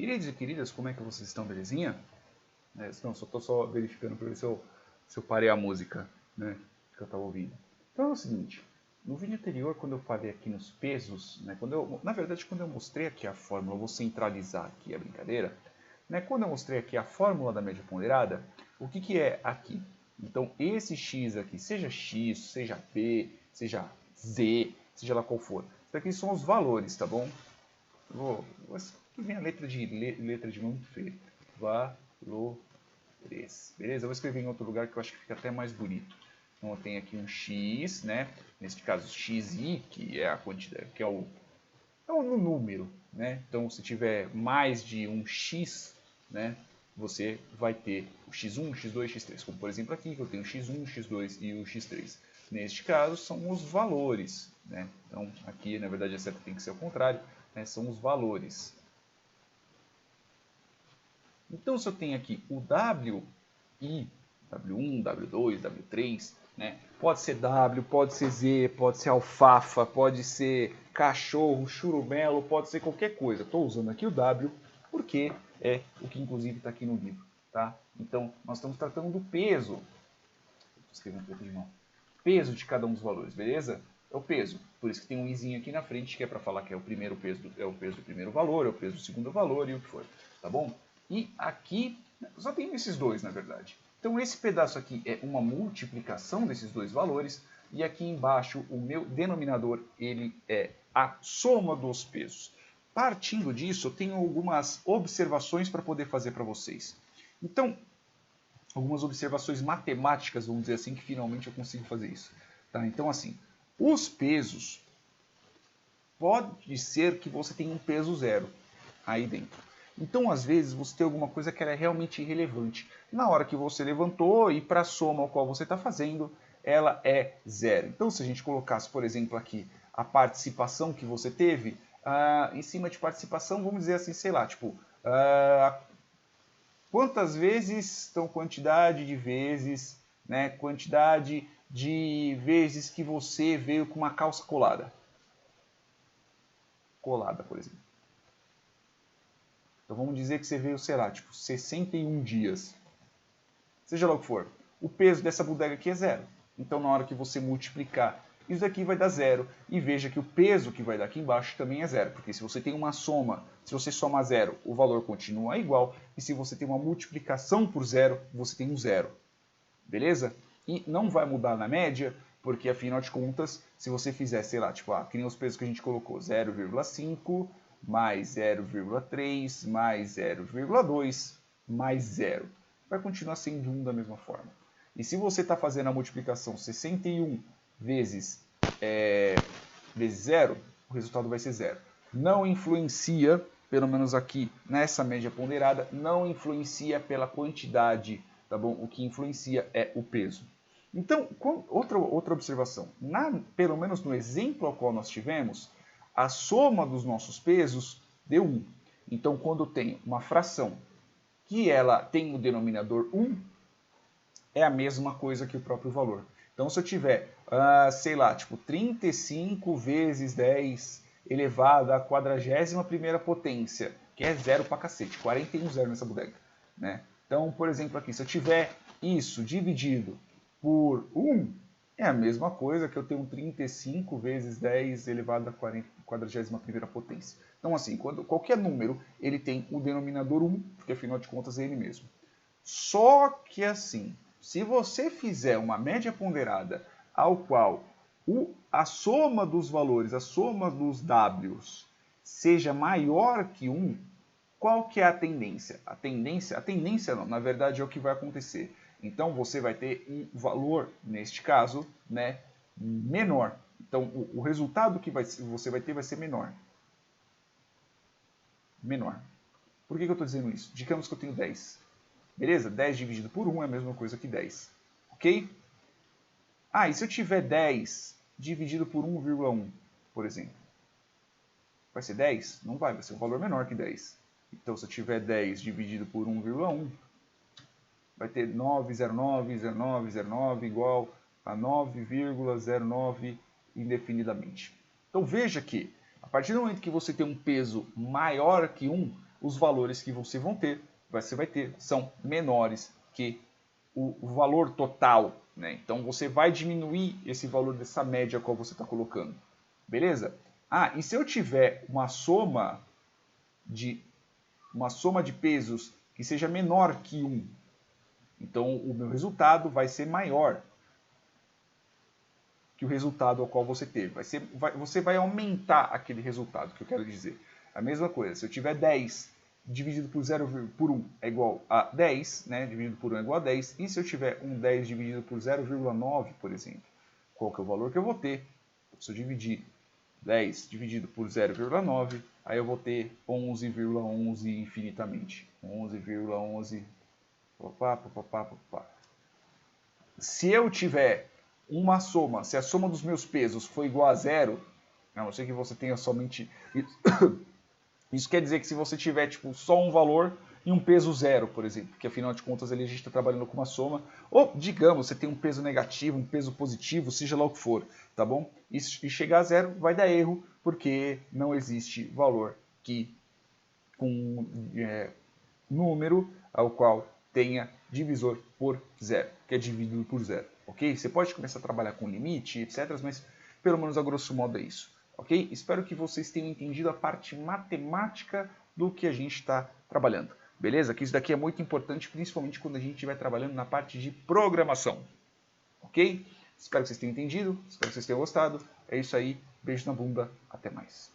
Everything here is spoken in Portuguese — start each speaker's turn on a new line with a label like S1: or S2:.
S1: Queridos e queridas, como é que vocês estão, belezinha? Não, só estou verificando para ver se eu parei a música, né, que eu estava ouvindo. Então é o seguinte, no vídeo anterior, quando eu falei aqui nos pesos, né, na verdade, quando eu mostrei aqui a fórmula, eu vou centralizar aqui a brincadeira, né, quando eu mostrei aqui a fórmula da média ponderada, o que é aqui? Então, esse x aqui, seja x, seja p, seja z, seja lá qual for, isso aqui são os valores, tá bom? Aqui vem a letra de mão feia. Valores. Beleza? Eu vou escrever em outro lugar que eu acho que fica até mais bonito. Então eu tenho aqui um x, né? Neste caso xi, que é a quantidade, que é o número, né? Então se tiver mais de um x, né? Você vai ter o x1, x2, x3. Como por exemplo aqui que eu tenho o x1, x2 e o x3. Neste caso são os valores, né? Então aqui na verdade a seta tem que ser ao contrário, né? São os valores. Então, se eu tenho aqui o WI, W1, W2, W3, né? Pode ser W, pode ser Z, pode ser alfafa, pode ser cachorro, churumelo, pode ser qualquer coisa. Estou usando aqui o W porque é o que inclusive está aqui no livro. Tá? Então, nós estamos tratando do peso. Vou escrever um pouco de mão. Peso de cada um dos valores, beleza? É o peso. Por isso que tem um izinho aqui na frente, que é para falar que é o primeiro peso, é o peso do primeiro valor, é o peso do segundo valor e o que for. Tá bom? E aqui, só tem esses dois, na verdade. Então, esse pedaço aqui é uma multiplicação desses dois valores. E aqui embaixo, o meu denominador, ele é a soma dos pesos. Partindo disso, eu tenho algumas observações para poder fazer para vocês. Então, algumas observações matemáticas, vamos dizer assim, que finalmente eu consigo fazer isso. Tá? Então, assim, os pesos, pode ser que você tenha um peso zero aí dentro. Então, às vezes, você tem alguma coisa que ela é realmente irrelevante. Na hora que você levantou e para a soma ao qual você está fazendo, ela é zero. Então, se a gente colocasse, por exemplo, aqui a participação que você teve, em cima de participação, vamos dizer assim, sei lá, tipo, quantas vezes, então quantidade de vezes, né, quantidade de vezes que você veio com uma calça colada. Colada, por exemplo. Então vamos dizer que você veio, sei lá, tipo 61 dias. Seja lá o que for. O peso dessa bodega aqui é zero. Então na hora que você multiplicar, isso daqui vai dar zero. E veja que o peso que vai dar aqui embaixo também é zero. Porque se você tem uma soma, se você soma zero, o valor continua igual. E se você tem uma multiplicação por zero, você tem um zero. Beleza? E não vai mudar na média, porque afinal de contas, se você fizer, sei lá, tipo, que nem os pesos que a gente colocou, 0,5 mais 0,3 mais 0,2 mais 0. Vai continuar sendo 1 da mesma forma. E se você está fazendo a multiplicação 61 vezes 0, o resultado vai ser 0. Não influencia, pelo menos aqui nessa média ponderada, não influencia pela quantidade, tá bom? O que influencia é o peso. Então, outra observação. Pelo menos no exemplo ao qual nós tivemos, a soma dos nossos pesos deu 1. Então, quando eu tenho uma fração que ela tem o denominador 1, é a mesma coisa que o próprio valor. Então, se eu tiver, sei lá, tipo 35 vezes 10 elevado à 41ª potência, que é zero pra cacete, 41 zero nessa bodega, né? Então, por exemplo, aqui, se eu tiver isso dividido por 1, é a mesma coisa que eu tenho 35 vezes 10 elevado à 41ª potência. Então, assim, qualquer número, ele tem o denominador 1, porque afinal de contas é ele mesmo. Só que assim, se você fizer uma média ponderada ao qual a soma dos valores, a soma dos Ws, seja maior que 1, qual que é a tendência? A tendência não, na verdade é o que vai acontecer. Então você vai ter um valor, neste caso, né, menor. Então o resultado que você vai ter vai ser menor. Menor. Por que eu estou dizendo isso? Digamos que eu tenho 10. Beleza? 10 dividido por 1 é a mesma coisa que 10. Ok? E se eu tiver 10 dividido por 1,1, por exemplo? Vai ser 10? Não vai ser um valor menor que 10. Então, se eu tiver 10 dividido por 1,1, vai ter 9,09,09,09 igual a 9,09 indefinidamente. Então, veja que, a partir do momento que você tem um peso maior que 1, os valores que você vai ter são menores que o valor total, né? Então você vai diminuir esse valor dessa média qual você está colocando, beleza? Ah, e se eu tiver uma soma de pesos que seja menor que 1, então o meu resultado vai ser maior que o resultado ao qual você teve. Você vai aumentar aquele resultado, que eu quero dizer. A mesma coisa, se eu tiver 10 dividido por 1 é igual a 10, né? Dividido por 1 é igual a 10. E se eu tiver um 10 dividido por 0,9, por exemplo, qual que é o valor que eu vou ter? Se eu dividir 10 dividido por 0,9, aí eu vou ter 11,11 infinitamente. 11,11. Se eu tiver uma soma, se a soma dos meus pesos for igual a zero, a não ser que você tenha somente... Isso quer dizer que se você tiver tipo, só um valor e um peso zero, por exemplo, que afinal de contas ali a gente está trabalhando com uma soma, ou digamos, você tem um peso negativo, um peso positivo, seja lá o que for, tá bom? E chegar a zero vai dar erro, porque não existe valor que com número ao qual tenha divisor por zero, que é dividido por zero, ok? Você pode começar a trabalhar com limite, etc., mas pelo menos a grosso modo é isso, ok? Espero que vocês tenham entendido a parte matemática do que a gente está trabalhando, beleza? Que isso daqui é muito importante, principalmente quando a gente estiver trabalhando na parte de programação, ok? Espero que vocês tenham entendido, espero que vocês tenham gostado. É isso aí, beijo na bunda, até mais.